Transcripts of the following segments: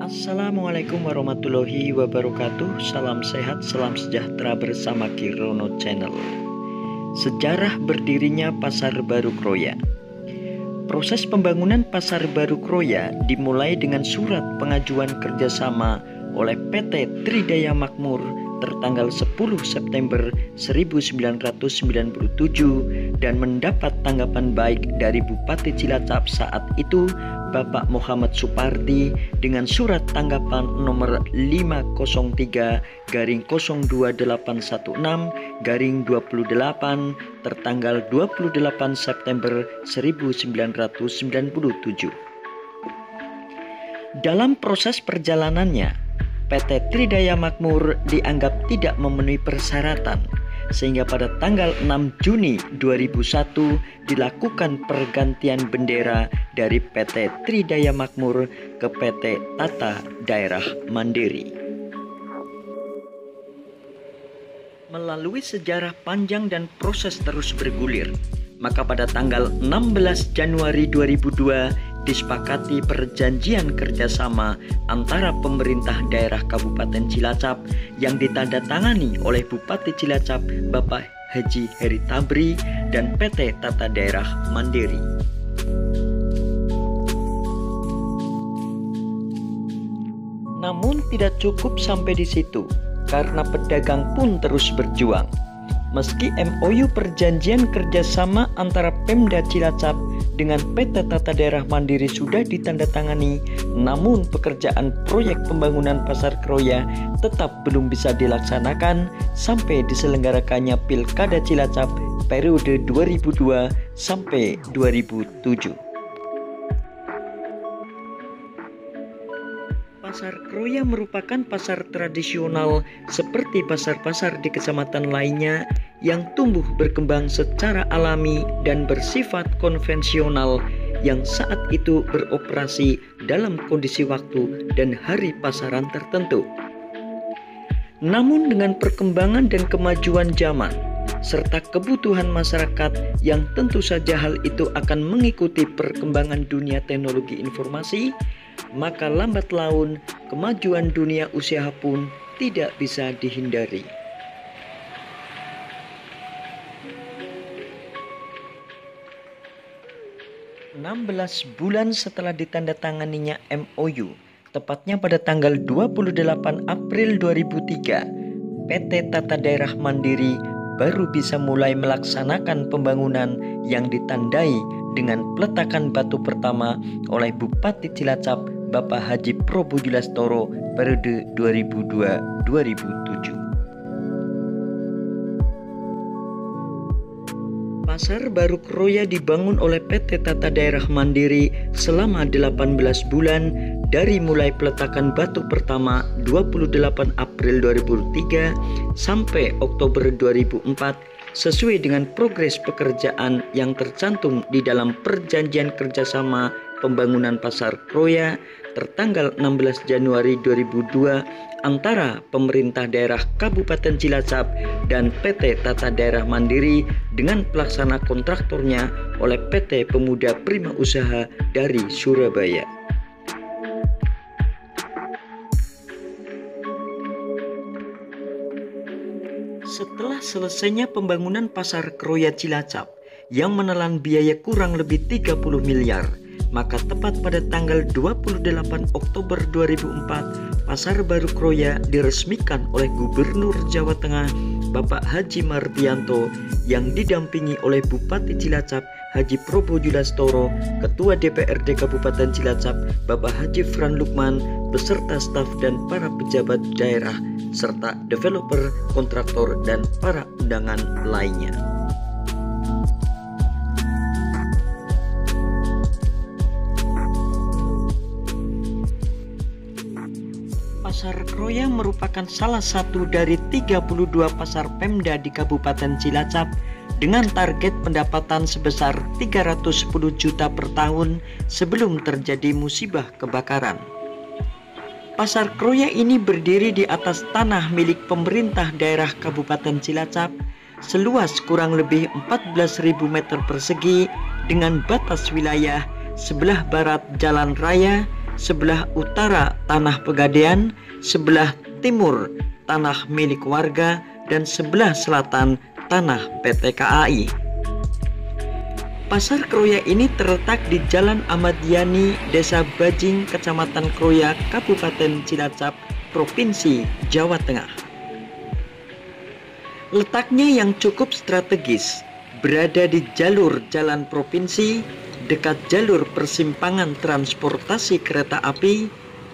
Assalamualaikum warahmatullahi wabarakatuh. Salam sehat, salam sejahtera bersama Kirono Channel. Sejarah berdirinya Pasar Baru Kroya. Proses pembangunan Pasar Baru Kroya dimulai dengan surat pengajuan kerjasama oleh PT Tridaya Makmur tertanggal 10 September 1997 dan mendapat tanggapan baik dari Bupati Cilacap saat itu, Bapak Muhammad Supardi, dengan surat tanggapan nomor 503-02816-28 tertanggal 28 September 1997. Dalam proses perjalanannya, PT Tridaya Makmur dianggap tidak memenuhi persyaratan, sehingga pada tanggal 6 Juni 2001 dilakukan pergantian bendera dari PT Tridaya Makmur ke PT Tata Daerah Mandiri. Melalui sejarah panjang dan proses terus bergulir, maka pada tanggal 16 Januari 2002 disepakati perjanjian kerjasama antara pemerintah daerah Kabupaten Cilacap yang ditandatangani oleh Bupati Cilacap Bapak Haji Heri Tabri dan PT Tata Daerah Mandiri. Namun tidak cukup sampai di situ, karena pedagang pun terus berjuang. Meski MOU perjanjian kerjasama antara Pemda Cilacap dengan PT Tata Daerah Mandiri sudah ditandatangani, namun pekerjaan proyek pembangunan Pasar Kroya tetap belum bisa dilaksanakan sampai diselenggarakannya Pilkada Cilacap periode 2002 sampai 2007. Pasar Kroya merupakan pasar tradisional seperti pasar-pasar di kecamatan lainnya yang tumbuh berkembang secara alami dan bersifat konvensional yang saat itu beroperasi dalam kondisi waktu dan hari pasaran tertentu. Namun dengan perkembangan dan kemajuan zaman serta kebutuhan masyarakat yang tentu saja hal itu akan mengikuti perkembangan dunia teknologi informasi, maka lambat laun kemajuan dunia usaha pun tidak bisa dihindari. "16 bulan setelah ditandatanganinya MOU, tepatnya pada tanggal 28 April 2003, PT Tata Daerah Mandiri baru bisa mulai melaksanakan pembangunan yang ditandai dengan peletakan batu pertama oleh Bupati Cilacap Bapak Haji Probo Julastoro periode 2002-2007. Pasar Baru Kroya dibangun oleh PT Tata Daerah Mandiri selama 18 bulan dari mulai peletakan batu pertama 28 April 2003 sampai Oktober 2004 sesuai dengan progres pekerjaan yang tercantum di dalam perjanjian kerjasama pembangunan Pasar Kroya tertanggal 16 Januari 2002 antara pemerintah daerah Kabupaten Cilacap dan PT Tata Daerah Mandiri dengan pelaksana kontraktornya oleh PT Pemuda Prima Usaha dari Surabaya. Setelah selesainya pembangunan Pasar Kroya Cilacap yang menelan biaya kurang lebih 30 miliar, maka tepat pada tanggal 28 Oktober 2004, Pasar Baru Kroya diresmikan oleh Gubernur Jawa Tengah Bapak Haji Mardianto yang didampingi oleh Bupati Cilacap Haji Probo Julastoro, Ketua DPRD Kabupaten Cilacap Bapak Haji Fran Lukman, beserta staf dan para pejabat daerah, serta developer, kontraktor, dan para undangan lainnya. Pasar Kroya merupakan salah satu dari 32 pasar Pemda di Kabupaten Cilacap dengan target pendapatan sebesar 310 juta per tahun sebelum terjadi musibah kebakaran. Pasar Kroya ini berdiri di atas tanah milik pemerintah daerah Kabupaten Cilacap seluas kurang lebih 14.000 meter persegi dengan batas wilayah sebelah barat Jalan Raya, sebelah utara tanah Pegadaian, sebelah timur tanah milik warga, dan sebelah selatan tanah PT KAI. Pasar Kroya ini terletak di Jalan Ahmad Yani, Desa Bajing, Kecamatan Kroya, Kabupaten Cilacap, Provinsi Jawa Tengah. Letaknya yang cukup strategis, berada di jalur jalan provinsi, dekat jalur persimpangan transportasi kereta api,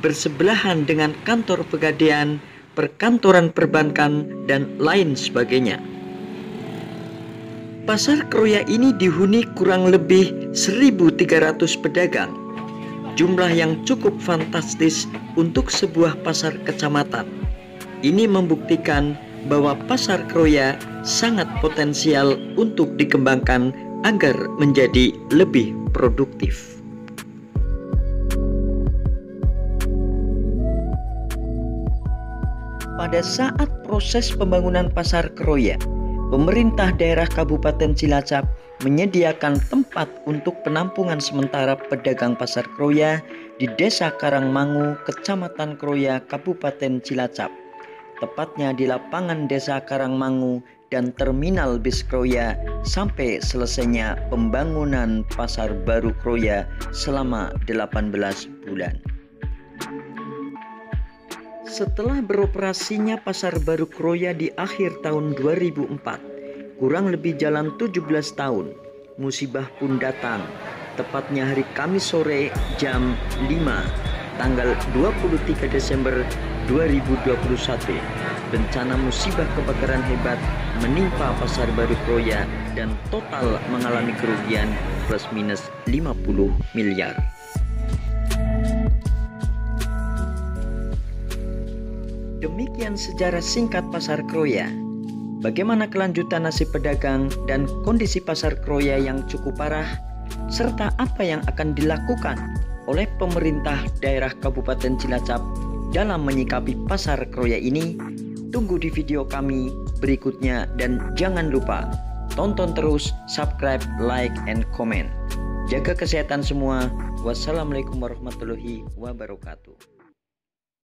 bersebelahan dengan kantor Pegadaian, perkantoran perbankan, dan lain sebagainya. Pasar Kroya ini dihuni kurang lebih 1.300 pedagang, jumlah yang cukup fantastis untuk sebuah pasar kecamatan. Ini membuktikan bahwa Pasar Kroya sangat potensial untuk dikembangkan agar menjadi lebih produktif. Pada saat proses pembangunan Pasar Kroya, pemerintah daerah Kabupaten Cilacap menyediakan tempat untuk penampungan sementara pedagang Pasar Kroya di Desa Karangmangu, Kecamatan Kroya, Kabupaten Cilacap. Tepatnya di lapangan Desa Karangmangu dan terminal bis Kroya sampai selesainya pembangunan Pasar Baru Kroya selama 18 bulan. Setelah beroperasinya Pasar Baru Kroya di akhir tahun 2004, kurang lebih jalan 17 tahun, musibah pun datang. Tepatnya hari Kamis sore jam 5, tanggal 23 Desember 2021, bencana musibah kebakaran hebat menimpa Pasar Baru Kroya dan total mengalami kerugian plus minus 50 miliar. Demikian sejarah singkat Pasar Kroya. Bagaimana kelanjutan nasib pedagang dan kondisi Pasar Kroya yang cukup parah, serta apa yang akan dilakukan oleh pemerintah daerah Kabupaten Cilacap dalam menyikapi Pasar Kroya ini, tunggu di video kami berikutnya dan jangan lupa tonton terus, subscribe, like, and comment. Jaga kesehatan semua. Wassalamualaikum warahmatullahi wabarakatuh.